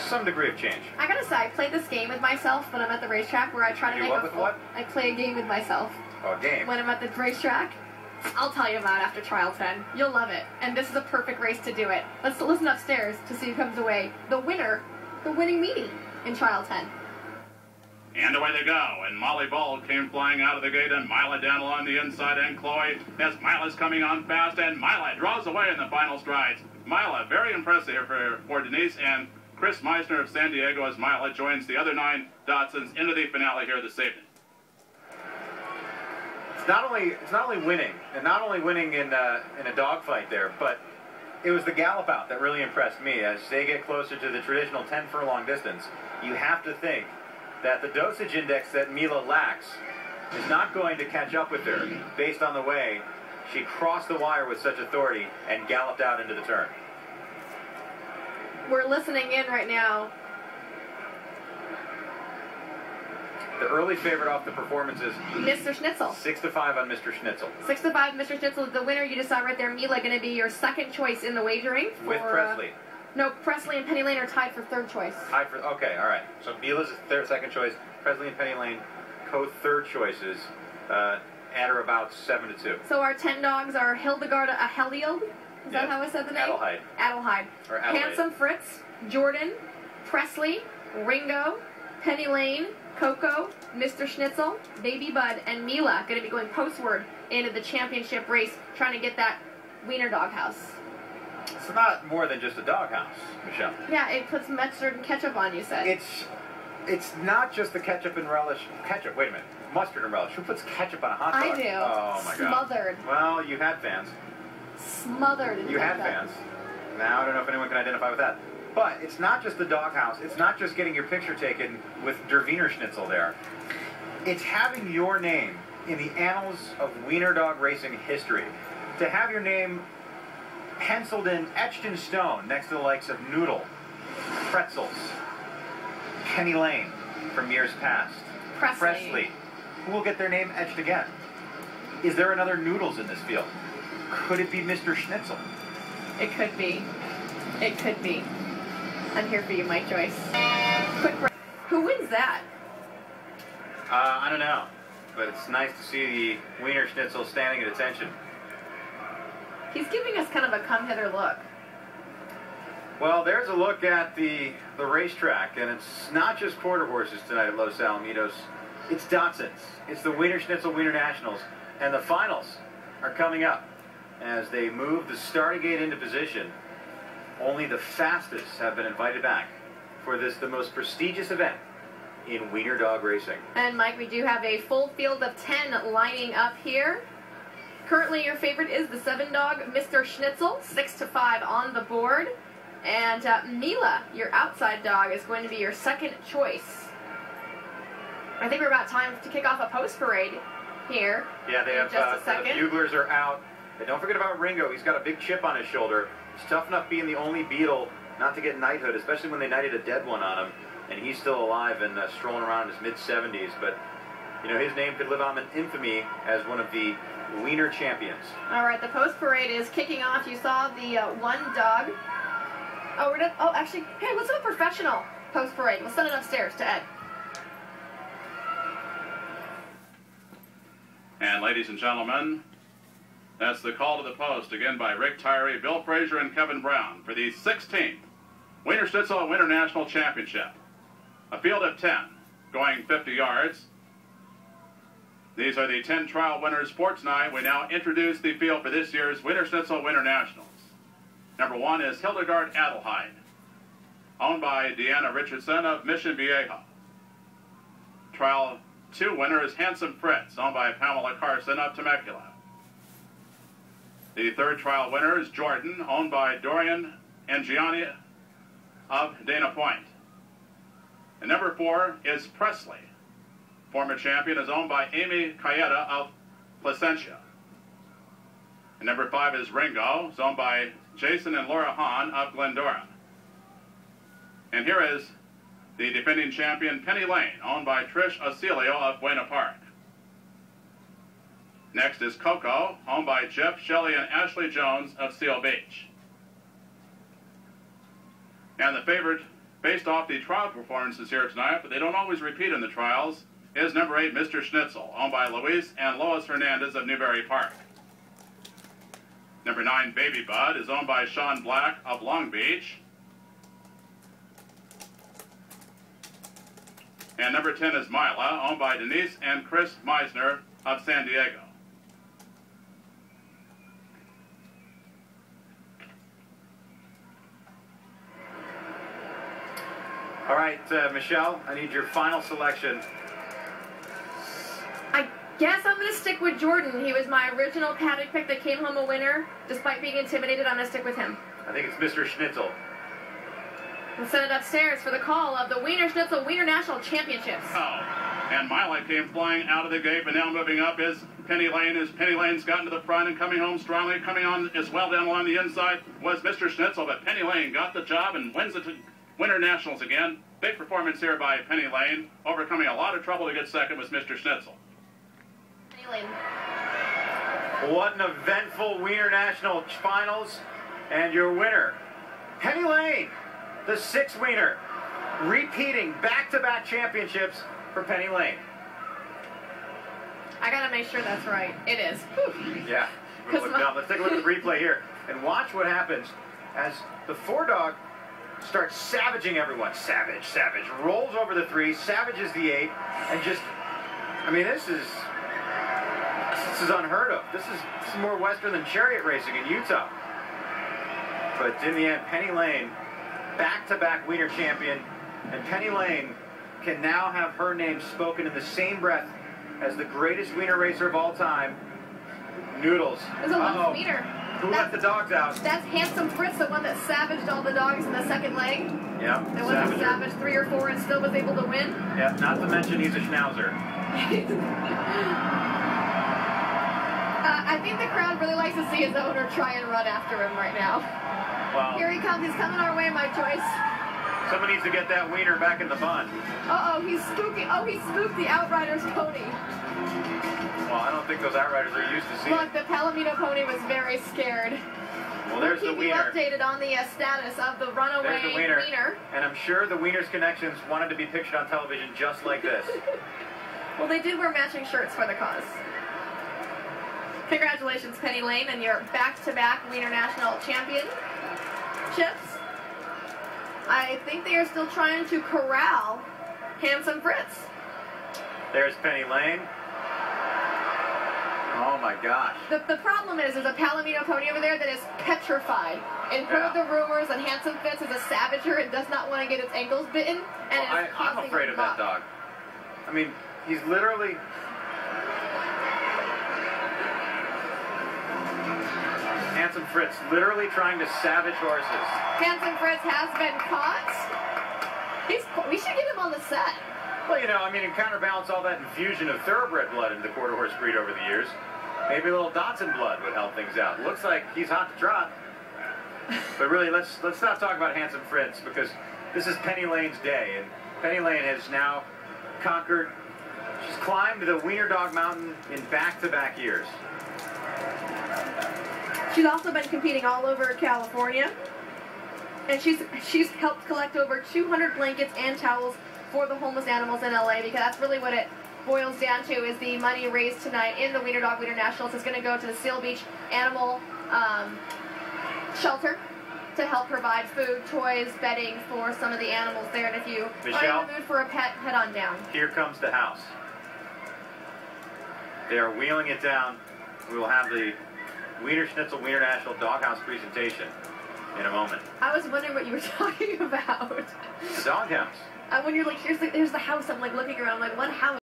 some degree of change. I gotta say, I play this game with myself when I'm at the racetrack, where I try to make a full... I play a game with myself. Oh, a game? When I'm at the racetrack. I'll tell you about it after Trial 10. You'll love it. And this is a perfect race to do it. Let's listen upstairs to see who comes away the winner, the winning meeting in Trial 10. And away they go, and Molly Ball came flying out of the gate, and Mila down along the inside, and Chloe, as Mila's coming on fast, and Mila draws away in the final strides. Mila, very impressive here for Denise, and Chris Meisner of San Diego as Mila joins the other 9 Datsuns into the finale here this evening. It's not only winning, and not only winning in a dogfight there, but it was the gallop out that really impressed me. As they get closer to the traditional 10 furlong distance, you have to think that the dosage index that Mila lacks is not going to catch up with her based on the way she crossed the wire with such authority and galloped out into the turn. We're listening in right now. The early favorite off the performances, Mr. Schnitzel. 6-5 on Mr. Schnitzel. 6-5, Mr. Schnitzel is the winner. You just saw right there, Mila going to be your second choice in the wagering. With Presley. No, Presley and Penny Lane are tied for third choice. Tied for, okay, all right. So Mila's second choice. Presley and Penny Lane, co-third choices, at or about 7-2. So our 10 dogs are Hildegarda Ahelild. Is that how I said the name? Adelheid. Adelheid. Or Adelaide. Handsome Fritz, Jordan, Presley, Ringo, Penny Lane, Coco, Mr. Schnitzel, Baby Bud, and Mila going to be going postward into the championship race, trying to get that Wiener doghouse. It's not more than just a doghouse, Michelle. Yeah, it puts mustard and ketchup on, you said. It's not just the ketchup and relish. Ketchup, wait a minute. Mustard and relish. Who puts ketchup on a hot dog? I do. Oh, my God. Smothered. Well, you had fans. Smothered in You had fans. Now, I don't know if anyone can identify with that. But it's not just the doghouse. It's not just getting your picture taken with Der Wienerschnitzel there. It's having your name in the annals of Wiener dog racing history. To have your name penciled in, etched in stone, next to the likes of Noodle, Pretzels, Penny Lane from years past, Presley, who will get their name etched again. Is there another Noodles in this field? Could it be Mr. Schnitzel? It could be. It could be. I'm here for you, Mike Joyce. Quick break. Who wins that? I don't know, but it's nice to see the Wienerschnitzel standing at attention. He's giving us kind of a come-hither look. Well, there's a look at the racetrack, and it's not just quarter horses tonight at Los Alamitos. It's Datsuns. It's the Wienerschnitzel Wiener Nationals, and the finals are coming up as they move the starting gate into position. Only the fastest have been invited back for this, the most prestigious event in Wiener dog racing. And Mike, we do have a full field of 10 lining up here. Currently, your favorite is the 7-dog, Mr. Schnitzel, 6-5 on the board. And Mila, your outside dog, is going to be your second choice. I think we're about time to kick off a post parade here. Yeah, they have just a second. The buglers are out. And don't forget about Ringo. He's got a big chip on his shoulder. It's tough enough being the only Beetle not to get knighthood, especially when they knighted a dead one on him. And he's still alive and strolling around in his mid-70s. But, you know, his name could live on in infamy as one of the Wiener champions. All right, the post parade is kicking off. You saw the one dog. Oh, we're done. Oh, actually, hey, let's do a professional post parade. We'll send it upstairs to Ed. And ladies and gentlemen, that's the call to the post, again by Rick Tyree, Bill Frazier, and Kevin Brown for the 16th Wienerschnitzel Wiener National Championship. A field of 10, going 50 yards. These are the 10 trial winners for tonight. We now introduce the field for this year's Wienerschnitzel Wiener Nationals. Number 1 is Hildegard Adelheid, owned by Deanna Richardson of Mission Viejo. Trial 2 winner is Handsome Fritz, owned by Pamela Carson of Temecula. The third trial winner is Jordan, owned by Dorian and Gianni of Dana Point. And number 4 is Presley. Former champion is owned by Amy Cayeta of Placentia. And number 5 is Ringo, is owned by Jason and Laura Hahn of Glendora. And here is the defending champion Penny Lane, owned by Trish Osilio of Buena Park. Next is Coco, owned by Jeff Shelley and Ashley Jones of Seal Beach. And the favorite Based off the trial performances here tonight, but they don't always repeat in the trials, is number 8, Mr. Schnitzel, owned by Luis and Lois Hernandez of Newberry Park. Number 9, Baby Bud, is owned by Sean Black of Long Beach. And number 10 is Mila, owned by Denise and Chris Meisner of San Diego. All right, Michelle, I need your final selection. I guess I'm going to stick with Jordan. He was my original paddock pick that came home a winner. Despite being intimidated, I'm going to stick with him. I think it's Mr. Schnitzel. We'll send it upstairs for the call of the Wienerschnitzel Wiener National Championships. Oh, and Mila came flying out of the gate, but now moving up is Penny Lane. As Penny Lane's gotten to the front and coming home strongly, coming on as well down along the inside was Mr. Schnitzel, but Penny Lane got the job and wins the Winter Nationals again. Big performance here by Penny Lane. Overcoming a lot of trouble to get second was Mr. Schnitzel. Penny Lane. What an eventful Wiener National Finals. And your winner, Penny Lane, the 6th Wiener, repeating back-to-back championships for Penny Lane. I got to make sure that's right. It is. Whew. Yeah. Let's take a look at the replay here and watch what happens as the 4-dog starts savaging everyone. Savage, rolls over the 3, savages the 8, and just, I mean, this is unheard of. This is more Western than chariot racing in Utah. But in the end, Penny Lane, back-to-back Wiener champion, and Penny Lane can now have her name spoken in the same breath as the greatest Wiener racer of all time, Noodles. There's a left Wiener. Who let the dogs out? That's Handsome Fritz, the one that savaged all the dogs in the second leg. Yeah. That was a savage 3 or 4 and still was able to win. Yeah, not to mention he's a schnauzer. I think the crowd really likes to see his owner try and run after him right now. Well, here he comes. He's coming our way, my choice. Someone needs to get that wiener back in the bun. Uh-oh, he's spooking. Oh, he spooked the Outrider's pony. Well, I don't think those Outriders are used to seeing. Look, the Palomino pony was very scared. Well, there's the wiener. We'll keep you updated on the status of the runaway wiener. And I'm sure the Wiener's Connections wanted to be pictured on television just like this. Well, they did wear matching shirts for the cause. Congratulations, Penny Lane, and your back-to-back Wiener National Championships. I think they are still trying to corral Handsome Fritz. There's Penny Lane. Oh my gosh. The problem is there's a Palomino pony over there that is petrified and heard the rumors that Handsome Fritz is a savager and does not want to get its ankles bitten. And I'm afraid of that dog. I mean, he's literally... Handsome Fritz literally trying to savage horses. Handsome Fritz has been caught. We should get him on the set. Well, you know, I mean, and counterbalance all that infusion of thoroughbred blood into the quarter horse breed over the years. Maybe a little Dotson blood would help things out. Looks like he's hot to trot. But really, let's not talk about Handsome Fritz, because this is Penny Lane's day, and Penny Lane has now conquered. She's climbed the Wiener Dog Mountain in back-to-back years. She's also been competing all over California, and she's helped collect over 200 blankets and towels for the homeless animals in LA, because that's really what it boils down to, is the money raised tonight in the Wiener Dog Wiener Nationals is going to go to the Seal Beach Animal Shelter to help provide food, toys, bedding for some of the animals there. And if you are in the mood for a pet, head on down. Here comes the house. They are wheeling it down. We will have the Wienerschnitzel Wiener National Doghouse presentation in a moment. I was wondering what you were talking about. The doghouse. When you're like, here's the house, I'm like looking around, I'm like, what house?